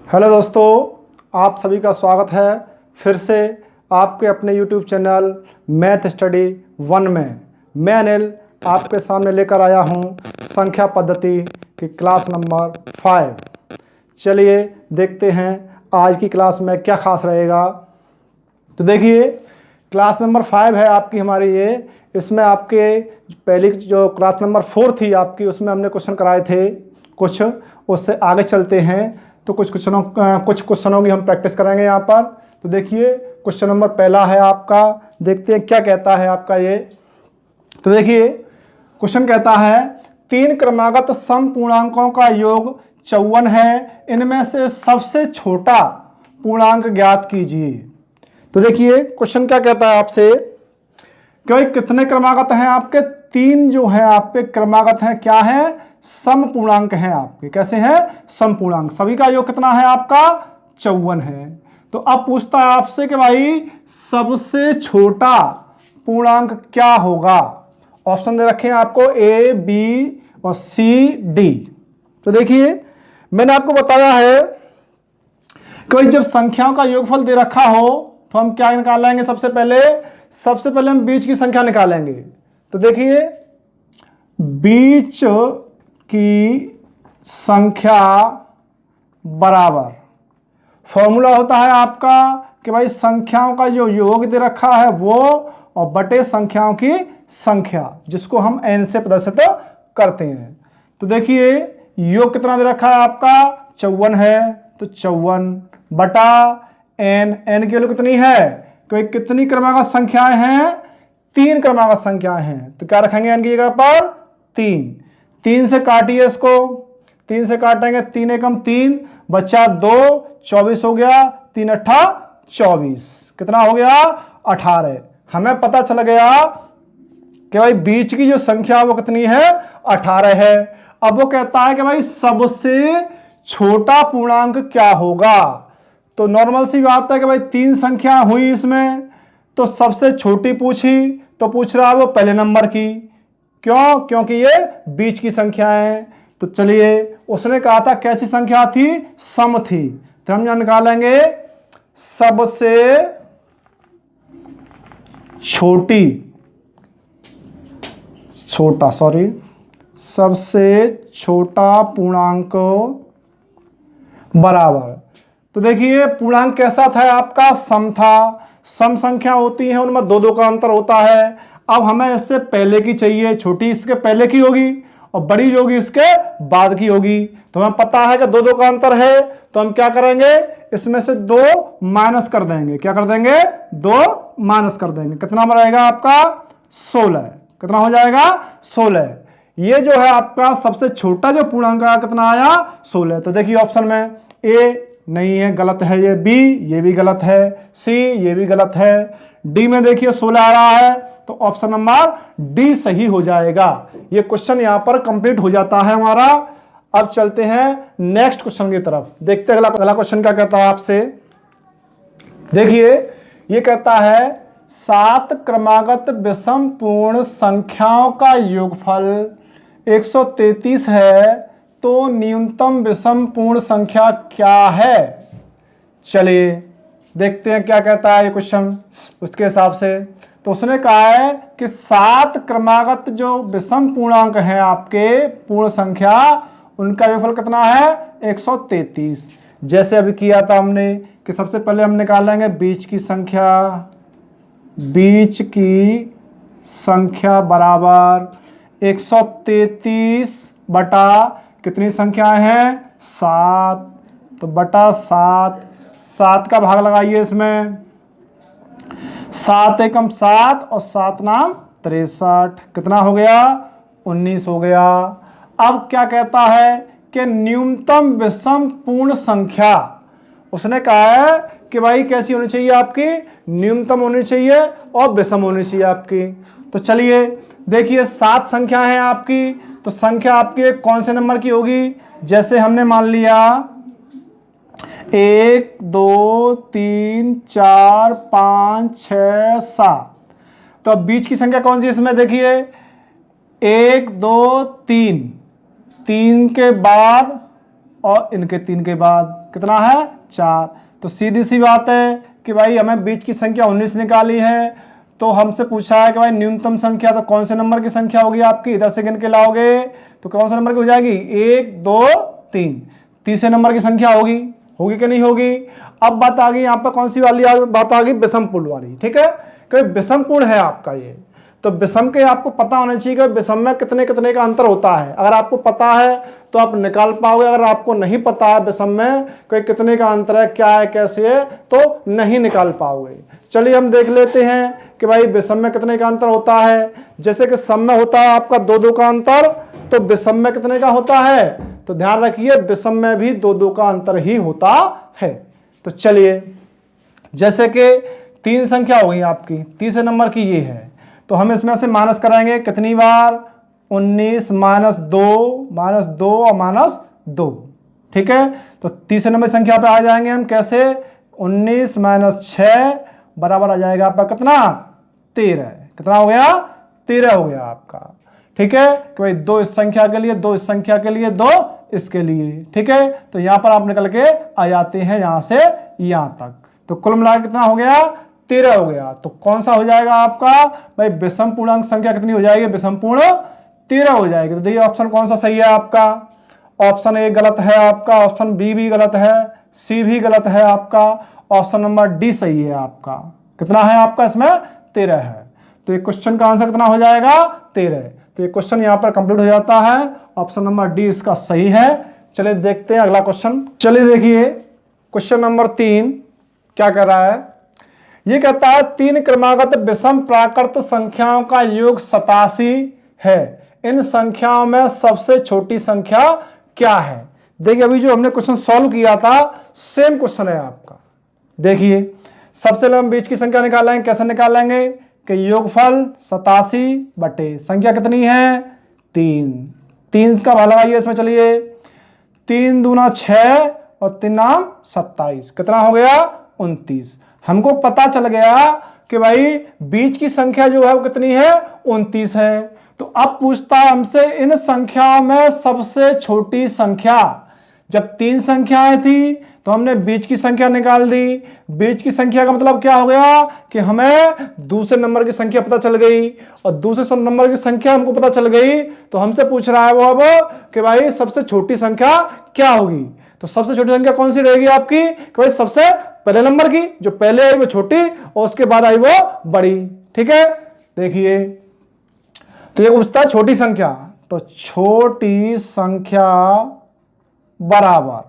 Hello दोस्तों, आप सभी का स्वागत है फिर से आपके अपने YouTube चैनल मैथ स्टडी 1 में। मैं अनिल आपके सामने लेकर आया हूं संख्या पद्धति की क्लास नंबर 5। चलिए देखते हैं आज की क्लास में क्या खास रहेगा। तो देखिए, क्लास नंबर 5 है आपकी हमारी ये। इसमें आपके पहली जो क्लास नंबर 4 थी आपकी, उसमें हमने क्वेश्चन कराए थे कुछ। उससे आगे चलते हैं तो कुछ क्वेश्चनों की हम प्रैक्टिस करेंगे यहाँ पर। तो देखिए, क्वेश्चन नंबर पहला है आपका, देखते हैं क्या कहता है आपका ये। तो देखिए, क्वेश्चन कहता है 3 क्रमागत सम पूर्णांकों का योग 54 है, इनमें से सबसे छोटा पूर्णांक ज्ञात कीजिए। तो देखिए, क्वेश्चन क्या कहता है आपसे कि भाई कितने क्रमागत हैं आपके? 3 जो है आपके क्रमागत हैं, क्या है? सम पूर्णांक हैं आपके। कैसे हैं? सम पूर्णांक। सभी का योग कितना है आपका? 54 है। तो अब पूछता है आपसे कि भाई सबसे छोटा पूर्णांक क्या होगा? ऑप्शन दे रखे हैं आपको A, B और C, D। तो देखिए, मैंने आपको बताया है कि भाई जब संख्याओं का योगफल दे रखा हो तो हम क्या निकालेंगे? सबसे पहले हम बीच की संख्या निकालेंगे। तो देखिए, बीच की संख्या बराबर फॉर्मूला होता है आपका कि भाई संख्याओं का जो योग दे रखा है वो और बटे संख्याओं की संख्या, जिसको हम n से प्रदर्शित करते हैं। तो देखिए, योग कितना दे रखा है आपका? 54 है। तो 54 बटा n की वैल्यू कितनी है? कोई कितनी क्रमागत संख्याएं हैं? 3 क्रमागत संख्याएं हैं। तो क्या रखेंगे n की जगह पर? 3 से काटिए इसको। 3 से काटेंगे, 3 एकम 3 बचा 2, 24 हो गया। 3 अट्ठा 24, कितना हो गया? 18। हमें पता चल गया कि भाई बीच की जो संख्या वो कितनी है? 18 है। अब वो कहता है कि भाई सबसे छोटा पूर्णांक क्या होगा? तो नॉर्मल सी बात है कि भाई 3 संख्या हुई इसमें, तो सबसे छोटी पूछी तो पूछ रहा है वो पहले नंबर की। क्यों? क्योंकि ये बीच की संख्या है। तो चलिए, उसने कहा था कैसी संख्या थी? सम थी। तो हम यहां निकालेंगे सबसे सबसे छोटा पूर्णांक बराबर। तो देखिए, पूर्णांक कैसा था आपका? सम था। सम संख्या होती है उनमें 2 का अंतर होता है। अब हमें इससे पहले की चाहिए, छोटी इसके पहले की होगी और बड़ी जो होगी इसके बाद की होगी। तो हमें पता है कि 2 का अंतर है, तो हम क्या करेंगे? इसमें से 2 माइनस कर देंगे। क्या कर देंगे? 2 माइनस कर देंगे। कितना रहेगा आपका? 16। कितना हो जाएगा? 16। ये जो है आपका सबसे छोटा जो पूर्णांक आया, कितना आया? 16। तो देखिए, ऑप्शन में ए नहीं है, गलत है। ये बी, ये भी गलत है। सी, ये भी गलत है। डी में देखिए 16 आ रहा है, तो ऑप्शन नंबर डी सही हो जाएगा। ये क्वेश्चन यहां पर कंप्लीट हो जाता है हमारा। अब चलते हैं नेक्स्ट क्वेश्चन की तरफ। देखते हैं अगला क्वेश्चन क्या कहता है आपसे। देखिए, ये कहता है 7 क्रमागत विषम पूर्ण संख्याओं का योगफल 133 है, तो न्यूनतम विषम पूर्ण संख्या क्या है? चलिए देखते हैं क्या कहता है ये क्वेश्चन उसके हिसाब से। तो उसने कहा है कि 7 क्रमागत जो विषम पूर्णांक हैं आपके पूर्ण संख्या, उनका योगफल कितना है? 133। जैसे अभी किया था हमने कि सबसे पहले हम निकालेंगे बीच की संख्या बराबर 133 बटा कितनी संख्याएं हैं? 7। तो बटा 7 का भाग लगाइए इसमें। 7 एकम 7 और 7 नाम 63। कितना हो गया? 19 हो गया। अब क्या कहता है कि न्यूनतम विषम पूर्ण संख्या, उसने कहा है कि भाई कैसी होनी चाहिए आपकी? न्यूनतम होनी चाहिए और विषम होनी चाहिए आपकी। तो चलिए देखिए, 7 संख्या है आपकी, तो संख्या आपकी कौन से नंबर की होगी? जैसे हमने मान लिया 1 2 3 4 5 6 7, तो अब बीच की संख्या कौन सी इसमें? देखिए 1 2 3 के बाद और इनके 3 के बाद कितना है 4। तो सीधी सी बात है कि भाई हमें बीच की संख्या 19 निकाली है, तो हमसे पूछा है कि भाई न्यूनतम संख्या, तो कौन से नंबर की संख्या होगी आपकी, इधर से गिन के लाओगे तो कौन सा नंबर की हो जाएगी 1 2 3, तीसरे नंबर की संख्या होगी कि नहीं होगी। अब बात आ गई यहाँ पर कौन सी वाली बात आ गई, विषम पूर्ण वाली। ठीक है, क्योंकि विषम पूर्ण है आपका ये, तो विषम के आपको पता होना चाहिए कि विषम में कितने कितने का अंतर होता है। अगर आपको पता है तो आप निकाल पाओगे, अगर आपको नहीं पता है विषम में कोई कितने का अंतर है, क्या है, कैसे है, तो नहीं निकाल पाओगे। चलिए हम देख लेते हैं कि भाई विषम में कितने का अंतर होता है। जैसे कि सम में होता है आपका 2 का अंतर, तो विषम में कितने का होता है, तो ध्यान रखिए विषम में भी 2 का अंतर ही होता है। तो चलिए जैसे कि 3 संख्या हो गई आपकी, तीसरे नंबर की ये है, तो हम इसमें से माइनस कराएंगे कितनी बार, 19 -2 और -2। ठीक है, तो तीसरे नंबर संख्या पे आ जाएंगे हम कैसे, 19 - 6 बराबर आ जाएगा आपका कितना 13। कितना हो गया 13 हो गया आपका। ठीक है, कि भाई 2 इस संख्या के लिए, 2 इस संख्या के लिए, 2 इसके लिए। ठीक है, तो यहां पर आप निकल के आ जाते हैं यहां से यहां तक, तो कुल मिलाकर कितना हो गया 13 हो गया। तो कौन सा हो जाएगा आपका भाई विषम पूर्णांक संख्या कितनी हो जाएगी, विषम पूर्ण 13 हो जाएगी। तो देखिए ऑप्शन कौन सा सही है आपका, ऑप्शन ए गलत है आपका, ऑप्शन बी भी गलत है, सी भी गलत है आपका, ऑप्शन नंबर डी सही है आपका। कितना है आपका इसमें 13 है, तो ये क्वेश्चन का आंसर कितना हो जाएगा 13। तो ये क्वेश्चन यहाँ पर कंप्लीट हो जाता है, ऑप्शन नंबर डी इसका सही है। चलिए देखते हैं अगला क्वेश्चन। चलिए देखिए क्वेश्चन नंबर 3 क्या कर रहा है, ये कहता है 3 क्रमागत विषम प्राकृत संख्याओं का योग 87 है, इन संख्याओं में सबसे छोटी संख्या क्या है। देखिए अभी जो हमने क्वेश्चन सॉल्व किया था सेम क्वेश्चन है आपका। देखिए सबसे पहले हम बीच की संख्या निकालेंगे, कैसे निकालेंगे कि योगफल 87 बटे संख्या कितनी है 3 का भाग लगाइए इसमें। चलिए 3 दूना 6 और 3 नाम 27, कितना हो गया 29। हमको पता चल गया कि भाई बीच की संख्या जो है वो कितनी है 29 है। तो अब पूछता है हमसे इन संख्याओं में सबसे छोटी संख्या। जब 3 संख्याएं थी तो हमने बीच की संख्या निकाल दी, बीच की संख्या का मतलब क्या हो गया कि हमें दूसरे नंबर की संख्या पता चल गई, और दूसरे नंबर की संख्या हमको पता चल गई तो हमसे पूछ रहा है वो अब कि भाई सबसे छोटी संख्या क्या होगी। तो सबसे छोटी संख्या कौन सी रहेगी आपकी कि भाई सबसे पहले नंबर की, जो पहले आई वो छोटी और उसके बाद आई वो बड़ी। ठीक है, देखिए तो ये पूछता है छोटी संख्या, तो छोटी संख्या बराबर,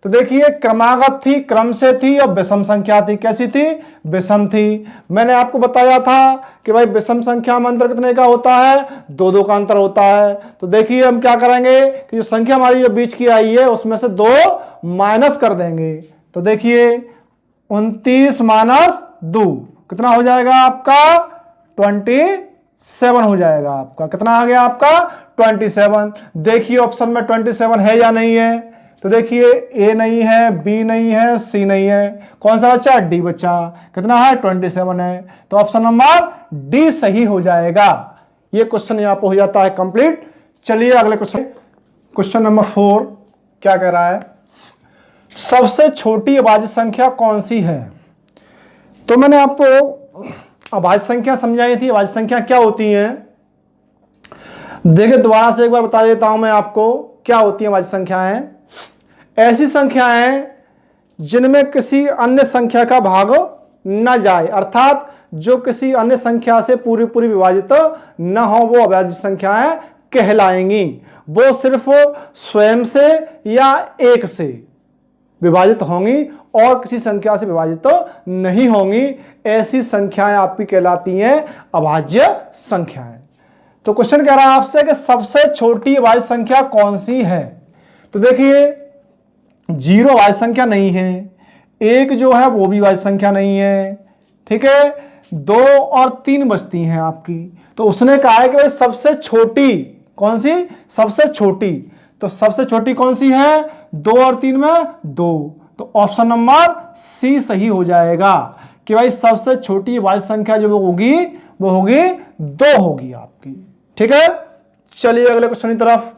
तो देखिए क्रमागत थी, क्रम से थी, और विषम संख्या थी। कैसी थी विषम थी। मैंने आपको बताया था कि भाई विषम संख्या में अंतर कितने का होता है 2 का अंतर होता है। तो देखिए हम क्या करेंगे कि जो संख्या हमारी जो बीच की आई है उसमें से 2 माइनस कर देंगे। तो देखिए 29 - 2 कितना हो जाएगा आपका 27 हो जाएगा आपका। कितना आ गया आपका 27। देखिए ऑप्शन में 27 है या नहीं है, तो देखिए ए नहीं है, बी नहीं है, सी नहीं है, कौन सा बच्चा डी बच्चा। कितना है 27 है, तो ऑप्शन नंबर डी सही हो जाएगा। ये क्वेश्चन यहां पर हो जाता है कंप्लीट। चलिए अगले क्वेश्चन नंबर 4 क्या कह रहा है, सबसे छोटी अभाज्य संख्या कौन सी है। तो मैंने आपको अभाज्य संख्या समझाई थी, अभाज्य संख्या क्या होती है। देखिए दोबारा से एक बार बता देता हूं मैं आपको क्या होती है अभाज्य संख्याएं। ऐसी संख्याएं जिनमें किसी अन्य संख्या का भाग न जाए, अर्थात जो किसी अन्य संख्या से पूरी पूरी विभाजित न हो, वो अभाज्य संख्याएं कहलाएंगी। वो सिर्फ स्वयं से या एक से विभाजित होंगी और किसी संख्या से विभाजित नहीं होंगी। ऐसी संख्याएं आपकी कहलाती हैं अभाज्य संख्याएं। तो क्वेश्चन कह रहा है आपसे कि सबसे छोटी अभाज्य संख्या कौन सी है। तो देखिए 0 अभाज्य संख्या नहीं है, 1 जो है वो भी अभाज्य संख्या नहीं है। ठीक है, 2 और 3 बचती हैं आपकी। तो उसने कहा है कि भाई सबसे छोटी कौन सी, सबसे छोटी, तो सबसे छोटी कौन सी है 2 और 3 में 2, तो ऑप्शन नंबर सी सही हो जाएगा कि भाई सबसे छोटी अभाज्य संख्या जो होगी वो होगी 2 होगी आपकी। ठीक है, चलिए अगले क्वेश्चन की तरफ।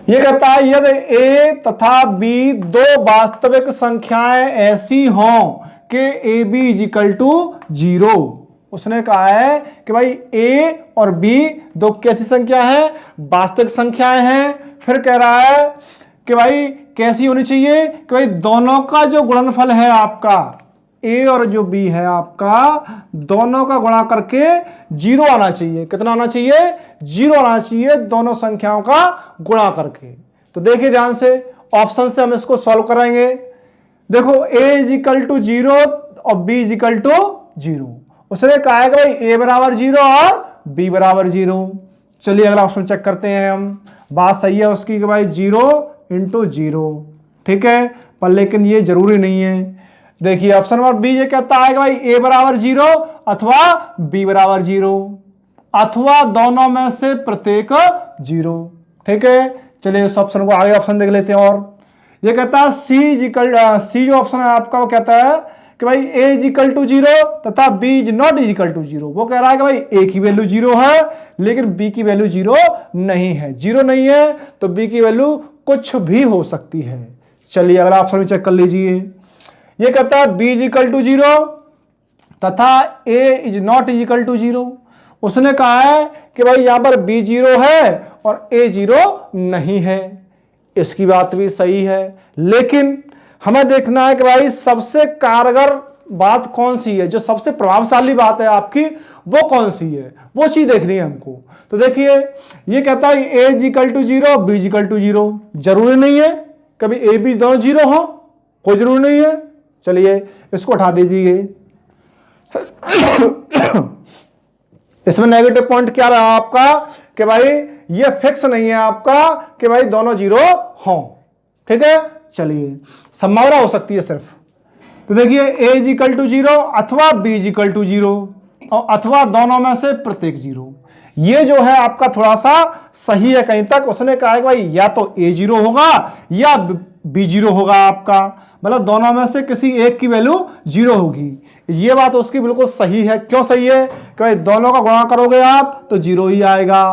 ये कहता है यदि ए तथा बी दो वास्तविक संख्याएं ऐसी हों कि A B is equal to 0। उसने कहा है कि भाई ए और बी दो कैसी संख्या है, वास्तविक संख्याएं हैं। फिर कह रहा है कि भाई कैसी होनी चाहिए कि भाई दोनों का जो गुणनफल है आपका ए और जो बी है आपका, दोनों का गुणा करके 0 आना चाहिए। कितना आना चाहिए? 0 आना चाहिए दोनों संख्याओं का गुणा करके। तो देखिए ध्यान से, ऑप्शन से हम इसको सॉल्व करेंगे। देखो a इज इक्वल टू 0 और b इज इक्वल टू 0। उसने कहा है कि भाई a बराबर 0 और b बराबर 0। चलिए अगला ऑप्शन चेक करते हैं हम। बात सही है उसकी कि भाई 0 इंटू 0, ठीक है, पर लेकिन ये जरूरी नहीं है। देखिए ऑप्शन नंबर बी ये कहता है कि भाई a बराबर 0 अथवा b बराबर 0 अथवा दोनों में से प्रत्येक 0, ठीक है। चलिए इस ऑप्शन को आगे ऑप्शन देख लेते हैं। और ये कहता है सी जो ऑप्शन है आपका वो कहता है कि भाई a इज इक्वल टू 0 तथा b is not is equal to 0। वो कह रहा है कि भाई a की वैल्यू 0 है लेकिन b की वैल्यू 0 नहीं है। 0 नहीं है तो b की वैल्यू कुछ भी हो सकती है। चलिए अगला ऑप्शन भी चेक कर लीजिए। ये कहता है b इज इक्वल टू 0 तथा a is not is equal to 0। उसने कहा है कि भाई यहां पर b 0 है और a 0 नहीं है। इसकी बात भी सही है, लेकिन हमें देखना है कि भाई सबसे कारगर बात कौन सी है, जो सबसे प्रभावशाली बात है आपकी वो कौन सी है, वो चीज देखनी है हमको। तो देखिए ये कहता है a is equal to 0 b is equal to 0। जरूरी नहीं है कभी a b दोनों 0 हो, कोई जरूरी नहीं है। चलिए इसको उठा दीजिए। इसमें नेगेटिव पॉइंट क्या रहा आपका कि भाई ये फिक्स नहीं है आपका कि भाई दोनों 0 हों, ठीक है। चलिए संभावना हो सकती है सिर्फ। तो देखिए a इज इक्वल टू 0 अथवा b इज इक्वल टू 0 और अथवा दोनों में से प्रत्येक 0। ये जो है आपका थोड़ा सा सही है कहीं तक। उसने कहा है कि भाई या तो a 0 होगा या b 0 होगा आपका, मतलब दोनों में से किसी एक की वैल्यू 0 होगी। ये बात उसकी बिल्कुल सही है। क्यों सही है कि भाई दोनों का गुणा करोगे आप तो 0 ही आएगा।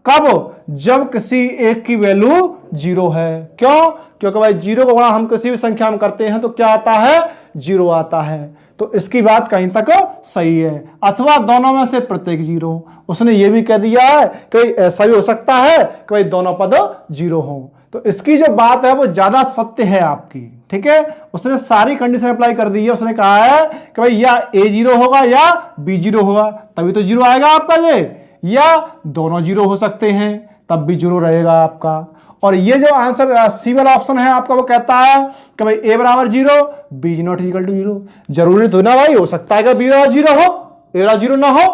कब? जब किसी एक की वैल्यू 0 है। क्यों? क्योंकि भाई 0 का गुणा हम किसी भी संख्या में करते हैं तो क्या आता है? 0 आता है। तो इसकी बात कहीं तक सही है। अथवा दोनों में से प्रत्येक 0। उसने ये भी कह दिया है कि ऐसा भी हो सकता है कि भाई दोनों पद 0 हो। तो इसकी जो बात है वो ज्यादा सत्य है आपकी, ठीक है। उसने सारी कंडीशन अप्लाई कर दी है। उसने कहा है कि भाई या a 0 होगा या b 0 होगा, तभी तो 0 आएगा आपका ये, या दोनों 0 हो सकते हैं तब भी 0 रहेगा आपका। और ये जो आंसर सी वाला ऑप्शन है आपका वो कहता है कि भाई a बराबर 0 b is not equal to 0। जरूरी तो ना भाई, हो सकता है कि b बराबर 0 हो a 0 ना हो,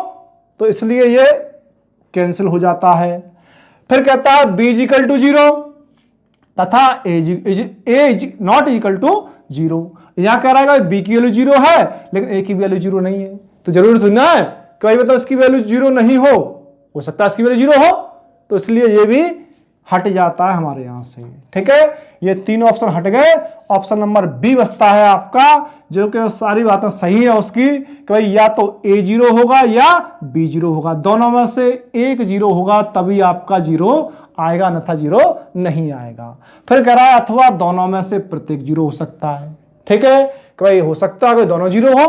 तो इसलिए ये कैंसिल हो जाता है। फिर कहता है b इज इक्वल टू 0 तथा a is not equal to 0। यहां कह रहा है कि b की वैल्यू 0 है लेकिन a की वैल्यू 0 नहीं है, तो जरूरी तो ना है कि भाई मतलब इसकी वैल्यू 0 नहीं हो सकता है इसकी वैल्यू 0 हो, तो इसलिए ये भी हट जाता है हमारे यहां से, ठीक है। ये तीन ऑप्शन हट गए। ऑप्शन नंबर बी बचता है आपका, जो कि सारी बातें सही है उसकी कि भाई या तो a 0 होगा या b 0 होगा, दोनों में से एक 0 होगा तभी आपका 0 आएगा, अन्यथा 0 नहीं आएगा। फिर कह रहा है अथवा दोनों में से प्रत्येक 0 हो सकता है, ठीक है, कि भाई हो सकता है कि दोनों 0 हो,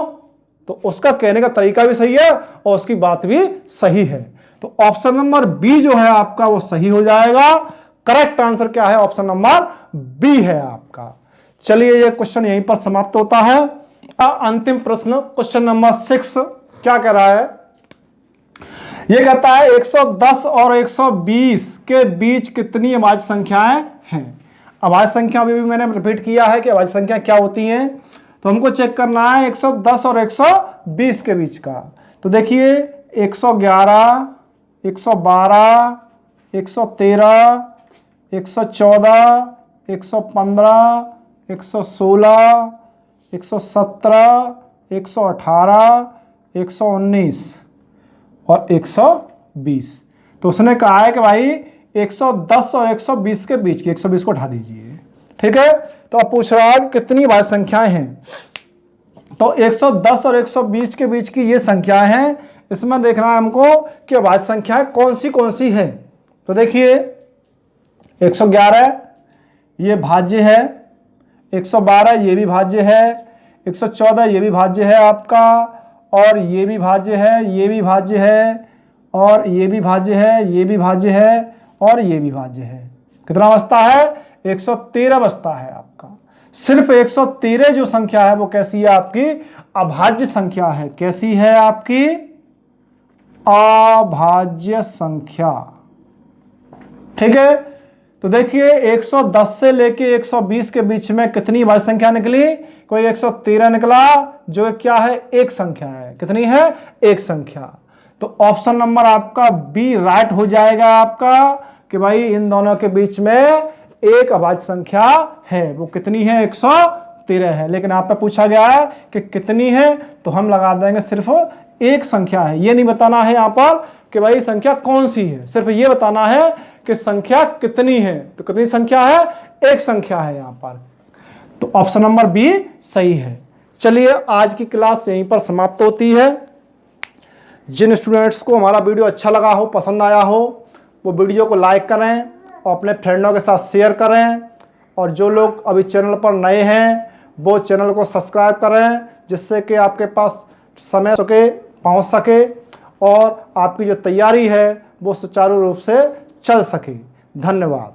तो उसका कहने का तरीका भी सही है और उसकी बात भी सही है। तो ऑप्शन नंबर बी जो है आपका वो सही हो जाएगा। करेक्ट आंसर क्या है? ऑप्शन नंबर बी है आपका। चलिए ये क्वेश्चन यहीं पर समाप्त होता है। अंतिम प्रश्न क्वेश्चन नंबर 6 क्या कह रहा है? ये कहता है 110 और 120 के बीच कितनी अभाज्य संख्याएं हैं। अभाज्य संख्या अभी भी मैंने रिपीट किया है कि अभाज्य संख्या क्या होती हैं, तो हमको चेक करना है 110 और 120 के बीच का। तो देखिए 111, 112, 113, 114, 115, 116, 117, 118, 119 और 120। तो उसने कहा है कि भाई 110 और 120 के बीच की, 120 को उठा दीजिए, ठीक है। तो अब पूछ रहा है कि कितनी भाज्य संख्याएं हैं। तो 110 और 120 के बीच की ये संख्याएं हैं। इसमें देखना है हमको कि भाज्य संख्याएं कौन सी है। तो देखिए 111 ये भाज्य है, 112 ये भी भाज्य है, 114 ये भी भाज्य है आपका, और ये भी भाज्य है, ये भी भाज्य है, और ये भी भाज्य है, ये भी भाज्य है, और ये भी भाज्य है। कितना बचता है? 113 बचता है आपका। सिर्फ 113 जो संख्या है वो कैसी है आपकी? अभाज्य संख्या है। कैसी है आपकी? अभाज्य संख्या। ठीक है, तो देखिए 110 से लेके 120 के बीच में कितनी भाज्य संख्या निकली? कोई 113 निकला, जो क्या है? एक संख्या है। कितनी है? एक संख्या। तो ऑप्शन नंबर आपका बी राइट हो जाएगा आपका, कि भाई इन दोनों के बीच में एक अभाज्य संख्या है। वो कितनी है? 113 है। लेकिन आप पे पूछा गया है कि कितनी है, तो हम लगा देंगे सिर्फ एक संख्या है। ये नहीं बताना है यहां पर कि भाई संख्या कौन सी है, सिर्फ ये बताना है कि संख्या कितनी है। तो कितनी संख्या है? एक संख्या है यहां पर। तो ऑप्शन नंबर बी सही है। चलिए आज की क्लास यहीं पर समाप्त होती है। जिन स्टूडेंट्स को हमारा वीडियो अच्छा लगा हो, पसंद आया हो, वो वीडियो को लाइक करें और अपने फ्रेंडों के साथ शेयर करें। और जो लोग अभी चैनल पर नए हैं वो चैनल को सब्सक्राइब करें, जिससे कि आपके पास समय पहुंच सके और आपकी जो तैयारी है वो सुचारू रूप से चल सके। धन्यवाद।